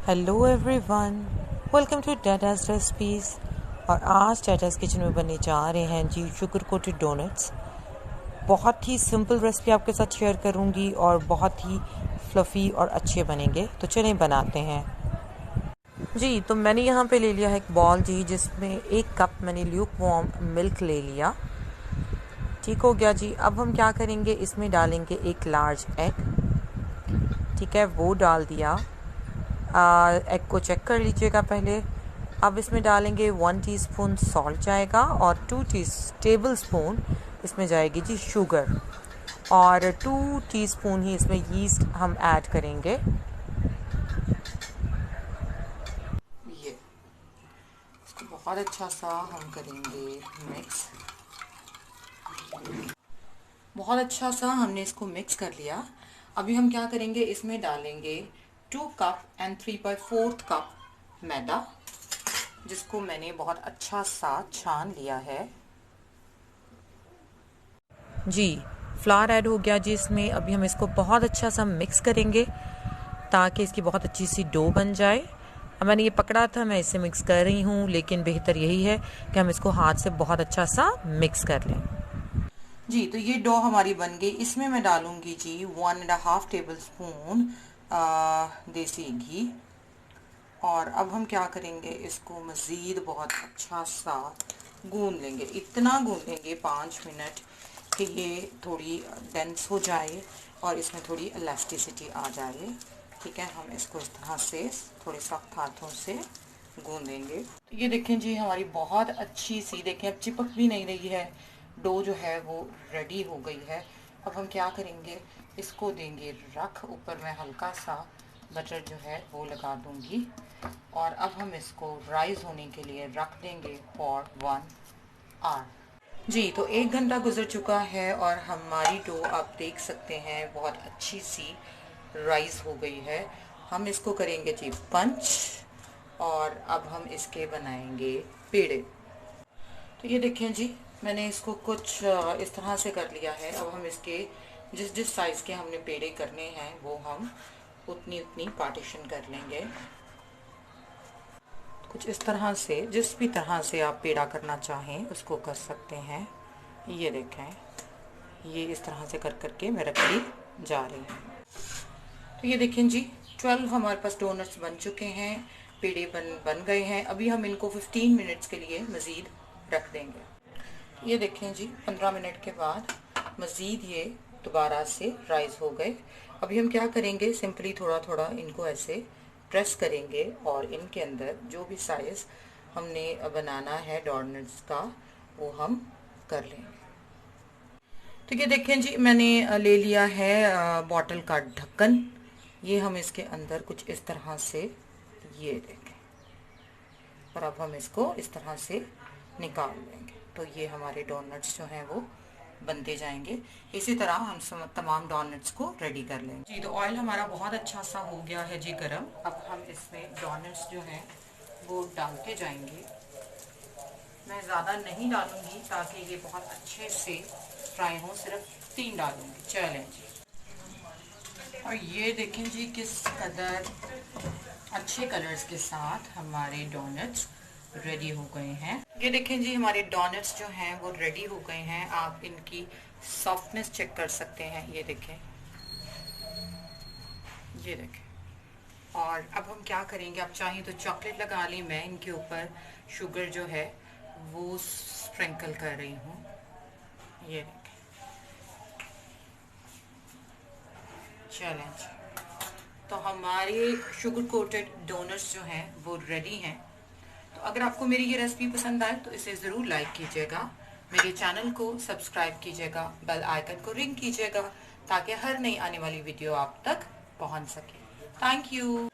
Hello everyone, welcome to Dada's recipes. और आज डाडाज kitchen में बनने जा रहे हैं जी शुगर कोटेड डोनट्स। बहुत ही सिंपल रेसिपी आपके साथ शेयर करूंगी और बहुत ही फ्लफ़ी और अच्छे बनेंगे। तो चलें बनाते हैं जी। तो मैंने यहाँ पे ले लिया है एक बॉल जी, जिसमें 1 कप मैंने ल्यूक वार्म मिल्क ले लिया। ठीक हो गया जी। अब हम क्या करेंगे, इसमें डालेंगे 1 लार्ज एग। ठीक है, वो डाल दिया। एग को चेक कर लीजिएगा पहले। अब इसमें डालेंगे 1 टीस्पून सॉल्ट जाएगा और 2 टेबल स्पून इसमें जाएगी जी शुगर, और 2 टीस्पून ही इसमें यीस्ट हम ऐड करेंगे। ये इसको बहुत अच्छा सा हम करेंगे मिक्स। बहुत अच्छा सा हमने इसको मिक्स कर लिया। अभी हम क्या करेंगे, इसमें डालेंगे 2 कप एंड 3/4 कप मैदा, जिसको मैंने बहुत अच्छा सा छान लिया है जी। फ्लावर ऐड हो गया जी इसमें। अभी हम इसको बहुत अच्छा सा मिक्स करेंगे ताकि इसकी बहुत अच्छी सी डो बन जाए। अब मैंने ये पकड़ा था, मैं इसे मिक्स कर रही हूँ, लेकिन बेहतर यही है कि हम इसको हाथ से बहुत अच्छा सा मिक्स कर लें जी। तो ये डो हमारी बन गई। इसमें मैं डालूंगी जी 1.5 टेबल स्पून देसी घी। और अब हम क्या करेंगे, इसको मज़ीद बहुत अच्छा सा गूंद लेंगे। इतना गूंदेंगे 5 मिनट कि ये थोड़ी डेंस हो जाए और इसमें थोड़ी इलास्टिसिटी आ जाए। ठीक है, हम इसको इस तरह से थोड़े सख्त हाथों से गूंदेंगे। तो ये देखें जी, हमारी बहुत अच्छी सी, देखें अब चिपक भी नहीं रही है, डो जो है वो रेडी हो गई है। अब हम क्या करेंगे, इसको देंगे रख। ऊपर मैं हल्का सा बटर जो है वो लगा दूंगी और अब हम इसको राइज होने के लिए रख देंगे फॉर 1 आवर जी। तो 1 घंटा गुजर चुका है और हमारी डो आप देख सकते हैं बहुत अच्छी सी राइज हो गई है। हम इसको करेंगे जी पंच, और अब हम इसके बनाएंगे पेड़े। तो ये देखें जी, मैंने इसको कुछ इस तरह से कर लिया है। अब हम इसके जिस साइज़ के हमने पेड़े करने हैं वो हम उतनी उतनी पार्टीशन कर लेंगे। कुछ इस तरह से, जिस भी तरह से आप पेड़ा करना चाहें उसको कर सकते हैं। ये देखें, ये इस तरह से कर करके मैं रखती जा रही हूँ। तो ये देखें जी, 12 हमारे पास डोनट्स बन चुके हैं, पेड़े बन गए हैं। अभी हम इनको 15 मिनट्स के लिए मज़ीद रख देंगे। ये देखें जी, 15 मिनट के बाद मज़ीद ये दोबारा से राइज हो गए। अभी हम क्या करेंगे, सिंपली थोड़ा थोड़ा इनको ऐसे प्रेस करेंगे और इनके अंदर जो भी साइज़ हमने बनाना है डोनट्स का वो हम कर लेंगे। तो ये देखें जी, मैंने ले लिया है बॉटल का ढक्कन। ये हम इसके अंदर कुछ इस तरह से, ये देखें, और अब हम इसको इस तरह से निकाल लेंगे। तो ये हमारे डोनट्स जो हैं वो बनते जाएंगे। इसी तरह हम तमाम डोनट्स को रेडी कर लेंगे जी। तो ऑयल हमारा बहुत अच्छा सा हो गया है जी गरम। अब हम इसमें डोनट्स जो हैं वो डालते जाएंगे। मैं ज़्यादा नहीं डालूंगी ताकि ये बहुत अच्छे से फ्राई हो, सिर्फ 3 डालूंगी। चलें जी। और ये देखें जी, किस कदर अच्छे कलर्स के साथ हमारे डोनट्स रेडी हो गए हैं। ये देखें जी, हमारे डोनट्स जो हैं वो रेडी हो गए हैं। आप इनकी सॉफ्टनेस चेक कर सकते हैं। ये देखें, ये देखें। और अब हम क्या करेंगे, आप चाहें तो चॉकलेट लगा लें। मैं इनके ऊपर शुगर जो है वो स्प्रिंकल कर रही हूँ। ये देखें, चलें। तो हमारे शुगर कोटेड डोनट्स जो हैं वो रेडी हैं। तो अगर आपको मेरी ये रेसिपी पसंद आए तो इसे ज़रूर लाइक कीजिएगा, मेरे चैनल को सब्सक्राइब कीजिएगा, बेल आइकन को रिंग कीजिएगा ताकि हर नई आने वाली वीडियो आप तक पहुंच सके। Thank you.